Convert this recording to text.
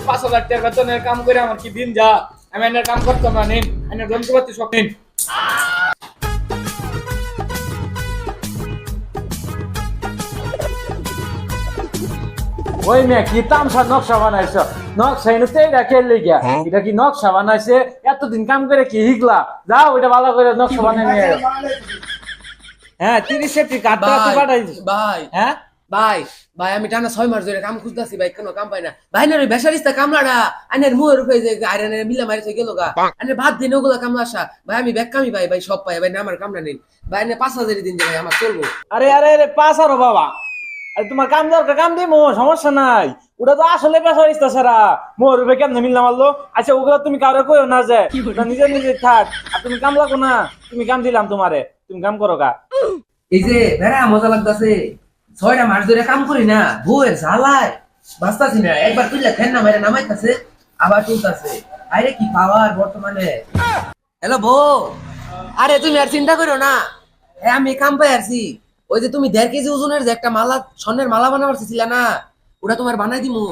5,000 টাকার বেতনের কাম করে আমার কি দিন যা। আমি এনের কাম করতাম না, নিন এনের যন্ত্রপাতি সব নিন। ওই মেয়ে কি তামসা নকশা বানাইছো? নকশা এনে এটা খেললে গিয়া, এটা কি নকশা বানাইছে? এতদিন কাম করে কি শিখলা? যাও ওইটা ভালো করে নকশা বানাই নিয়ে আয়। হ্যাঁ 30 সেপ্টি কাটটা তো পাঠাই দিছো। ভাই হ্যাঁ ভাই ভাই আমি টানা 6 মাস ধরে কাম খুঁজতাছি ভাই, কোনো কাম পাই না ভাই। না ওই বেসারিস্তা কামলাটা আইনের মুয়ের উপরে যে আইরনের মিলা মারিছে গেল গা, আইনের ভাত দিন ওগুলা কামলা আসা ভাই। আমি ব্যাগ কামি ভাই, ভাই সব পাই ভাই, না আমার কামলা নেই ভাই। আইনে 5,000 দিন যে ভাই আমার চলবো। আরে আরে আরে পাস আরো বাবা, আরে তোমার কাম দরকার কাম দিমো, সমস্যা নাই। ওটা তো আসলে পেশারিস্তা ছাড়া মোর রূপে কেমনে মিললাম মারলো। আচ্ছা ওগুলা তুমি কারো কইও না যে, ওটা নিজে নিজে থাক। আর তুমি কাম লাগো না, তুমি কাম দিলাম তোমারে, তুমি কাম করো গা। এই যে বেড়া মজা লাগতাছে, 6টা মাস ধরে কাম করি না, বউয়ের জ্বালায় বাঁচতাছি না। একবার তুইলা ফ্যান না মাইরে নামাইতাছে, আবার তুলতাছে। আরে কি পাওয়ার বর্তমানে। হ্যালো বউ, আরে তুমি আর চিন্তা করো না, আমি কাম পাই আছি। ওই যে তুমি 1.5 কেজি ওজনের যে একটা মালা, স্বর্ণের মালা বানাবার ছিল না, ওটা তোমার বানাই দিমু।